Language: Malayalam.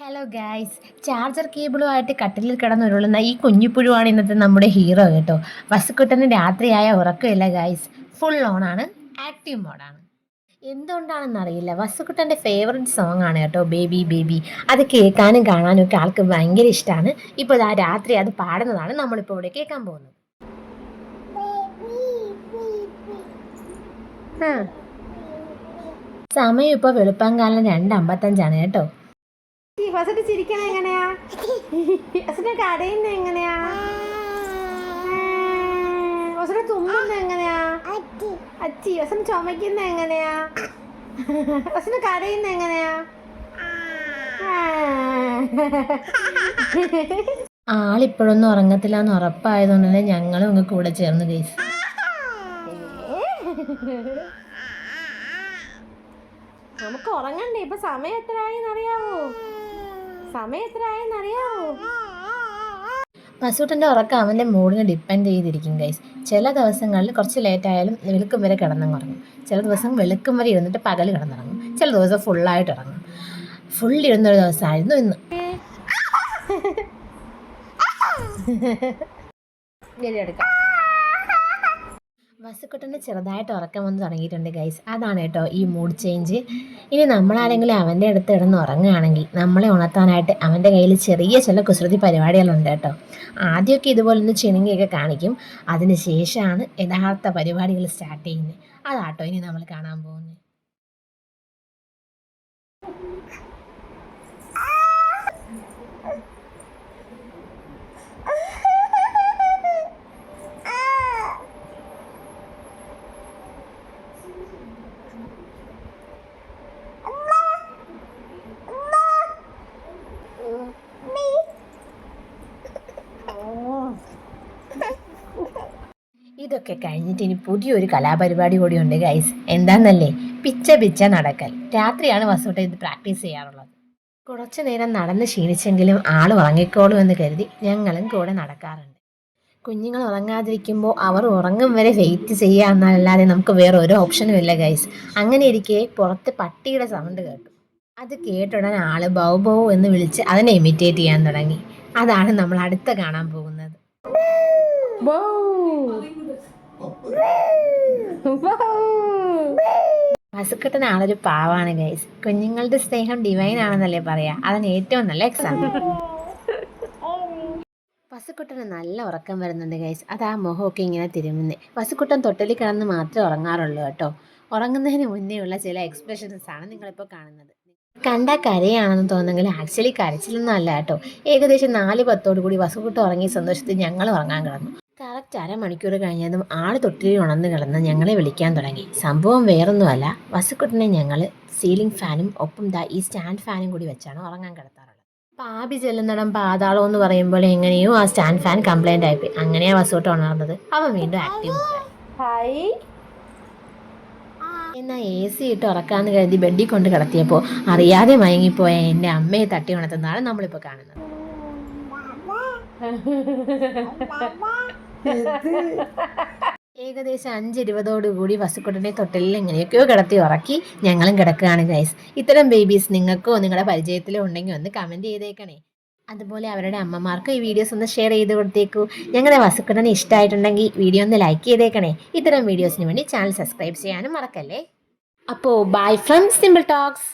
ഹലോ ഗായ്സ്, ചാർജർ കേബിളുമായിട്ട് കട്ടിലിൽ കിടന്നുരുളുന്ന ഈ കുഞ്ഞിപ്പുഴുവാണ് ഇന്നത്തെ നമ്മുടെ ഹീറോ കേട്ടോ. വസുക്കുട്ടന് രാത്രിയായ ഉറക്കമില്ല ഗായ്സ്, ഫുൾ ഓണാണ്, ആക്റ്റീവ് മോഡാണ്. എന്തുകൊണ്ടാണെന്നറിയില്ല, വസുക്കുട്ടൻ്റെ ഫേവററ്റ് സോങ് ആണ് കേട്ടോ ബേബി ബേബി. അത് കേൾക്കാനും കാണാനും ഒക്കെ ആൾക്ക് ഭയങ്കര ഇഷ്ടമാണ്. ഇപ്പോൾ ആ രാത്രി അത് പാടുന്നതാണ് നമ്മളിപ്പോൾ ഇവിടെ കേൾക്കാൻ പോകുന്നത്. സമയം ഇപ്പോൾ വെളുപ്പാങ്കാലം 2:55 കേട്ടോ. ഫസ്റ്റ് ചിരിക്കണ എങ്ങനെയാ? ഫസ്റ്റ് കരയുന്ന എങ്ങനെയാ? ഫസ്റ്റ് തുമ്മുന്ന എങ്ങനെയാ? അച്ചി. ഫസ്റ്റ് ചുമക്കുന്ന എങ്ങനെയാ? ഫസ്റ്റ് കരയുന്ന എങ്ങനെയാ? ആളിപ്പോഴൊന്നും ഉറങ്ങത്തില്ലാന്ന് ഉറപ്പായതുകൊണ്ടല്ലേ ഞങ്ങളും അങ്ങ് കൂടെ ചേർന്ന് ഗൈസ്. നമുക്ക് ഉറങ്ങണ്ടേ? ഇപ്പൊ സമയം എത്രയായെന്നറിയാവോ? മസൂട്ടൻ്റെ ഉറക്കം അവൻ്റെ മൂഡിനെ ഡിപ്പെൻഡ് ചെയ്തിരിക്കും ഗൈസ്. ചില ദിവസങ്ങളിൽ കുറച്ച് ലേറ്റ് ആയാലും വെളുക്കും വരെ കിടന്നുറങ്ങും. ചില ദിവസം വെളുക്കും വരെ ഇരുന്നിട്ട് പകൽ കിടന്നുറങ്ങും. ചില ദിവസം ഫുള്ളായിട്ട് ഇറങ്ങും. ഫുൾ ഇരുന്നൊരു ദിവസമായിരുന്നു ഇന്ന്. എടുക്കാം. വസുക്കുട്ടൻ്റെ ചെറുതായിട്ട് ഉറക്കം വന്ന് തുടങ്ങിയിട്ടുണ്ട് ഗൈസ്. അതാണ് കേട്ടോ ഈ മൂഡ് ചേഞ്ച്. ഇനി നമ്മളാരെങ്കിലും അവൻ്റെ അടുത്ത് കിടന്ന് ഉറങ്ങുകയാണെങ്കിൽ നമ്മളെ ഉണർത്താനായിട്ട് അവൻ്റെ കയ്യിൽ ചെറിയ ചില കുസൃതി പരിപാടികളുണ്ട് കേട്ടോ. ആദ്യമൊക്കെ ഇതുപോലൊന്ന് ചിണുങ്ങിയൊക്കെ കാണിക്കും. അതിന് ശേഷമാണ് യഥാർത്ഥ പരിപാടികൾ സ്റ്റാർട്ട് ചെയ്യുന്നത്. അതാട്ടോ ഇനി നമ്മൾ കാണാൻ പോകുന്നത്. ഇതൊക്കെ കഴിഞ്ഞിട്ട് ഇനി പുതിയൊരു കലാപരിപാടി കൂടിയുണ്ട് ഗൈസ്. എന്താണെന്നല്ലേ? പിച്ച നടക്കൽ. രാത്രിയാണ് വസുട്ട ഇത് പ്രാക്ടീസ് ചെയ്യാറുള്ളത്. കുറച്ചു നേരം നടന്ന് ക്ഷീണിച്ചെങ്കിലും ആൾ ഉറങ്ങിക്കോളും എന്ന് കരുതി ഞങ്ങളും കൂടെ നടക്കാറുണ്ട്. കുഞ്ഞുങ്ങൾ ഉറങ്ങാതിരിക്കുമ്പോൾ അവർ ഉറങ്ങും വരെ വെയിറ്റ് ചെയ്യുക എന്നല്ലാതെ നമുക്ക് വേറെ ഒരു ഓപ്ഷനും ഇല്ല ഗൈസ്. അങ്ങനെ ഇരിക്കെ പുറത്ത് പട്ടിയുടെ സൗണ്ട് കേട്ടു. അത് കേട്ടുടൻ ആള് ബൗ ബൗ എന്ന് വിളിച്ച് അതിനെ ഇമിറ്റേറ്റ് ചെയ്യാൻ തുടങ്ങി. അതാണ് നമ്മൾ അടുത്ത കാണാൻ പോകുന്നത്. വസുക്കുട്ടൻ ആളൊരു പാവാണ് ഗൈസ്. കുഞ്ഞുങ്ങളുടെ സ്നേഹം ഡിവൈൻ ആണെന്നല്ലേ പറയാ. അതിന് ഏറ്റവും നല്ല എക്സാമ്പിൾ. വസുക്കുട്ടന് നല്ല ഉറക്കം വരുന്നുണ്ട് ഗൈസ്. അത് ആ മുഖമൊക്കെ ഇങ്ങനെ തിരുമുന്നേ. വസുക്കുട്ടൻ തൊട്ടിൽ കിടന്ന് മാത്രമേ ഉറങ്ങാറുള്ളൂ കേട്ടോ. ഉറങ്ങുന്നതിന് മുന്നേ ഉള്ള ചില എക്സ്പ്രഷൻസ് ആണ് നിങ്ങളിപ്പോൾ കാണുന്നത്. കണ്ടാൽ കരയാണെന്ന് തോന്നുന്നെങ്കിൽ ആക്ച്വലി കരച്ചിലൊന്നും അല്ല കേട്ടോ. ഏകദേശം 4:10 കൂടി വസുക്കുട്ടൻ ഉറങ്ങിയ സന്തോഷത്തിൽ ഞങ്ങൾ ഉറങ്ങാൻ കിടന്നു. കറക്റ്റ് അരമണിക്കൂർ കഴിഞ്ഞതും ആൾ തൊട്ടിൽ ഉണർന്ന് കിടന്ന് ഞങ്ങളെ വിളിക്കാൻ തുടങ്ങി. സംഭവം വേറൊന്നുമല്ല, വസുക്കുട്ടനെ ഞങ്ങൾ സീലിംഗ് ഫാനും ഒപ്പം ഈ സ്റ്റാൻഡ് ഫാനും കൂടി വെച്ചാണ് ഉറങ്ങാൻ കിടത്താറുള്ളത്. പാപി ചെല്ലുന്നിടം പാതാളം എന്ന് പറയുമ്പോൾ എങ്ങനെയോ ആ സ്റ്റാൻഡ് ഫാൻ കംപ്ലൈൻ്റ് ആയിപ്പോയി. അങ്ങനെയാണ് വസുക്കുട്ടൻ ഉണർന്നത്. അവൻ വീണ്ടും ആക്റ്റീവ് ആയി. എന്നാൽ AC ഇട്ട് ഉറക്കാന്ന് കരുതി ബെഡിൽ കൊണ്ട് കിടത്തിയപ്പോൾ അറിയാതെ മയങ്ങിപ്പോയ എൻ്റെ അമ്മയെ തട്ടി ഉണർത്തുന്നതാണ് നമ്മളിപ്പോൾ കാണുന്നത്. ഏകദേശം 5:20 വസുക്കുട്ടനെ തൊട്ടിലിൽ എങ്ങനെയൊക്കെയോ കിടത്തി ഉറക്കി ഞങ്ങളും കിടക്കുകയാണ് ഗൈസ്. ഇത്തരം ബേബീസ് നിങ്ങൾക്കോ നിങ്ങളുടെ പരിചയത്തിലോ ഉണ്ടെങ്കിൽ ഒന്ന് കമൻറ്റ് ചെയ്തേക്കണേ. അതുപോലെ അവരുടെ അമ്മമാർക്ക് ഈ വീഡിയോസ് ഒന്ന് ഷെയർ ചെയ്ത് കൊടുത്തേക്കൂ. ഞങ്ങളുടെ വസുക്കുട്ടനെ ഇഷ്ടമായിട്ടുണ്ടെങ്കിൽ വീഡിയോ ഒന്ന് ലൈക്ക് ചെയ്തേക്കണേ. ഇത്തരം വീഡിയോസിന് വേണ്ടി ചാനൽ സബ്സ്ക്രൈബ് ചെയ്യാനും മറക്കല്ലേ. അപ്പോൾ ബൈ ഫ്രം സിമ്പിൾ ടോക്സ്.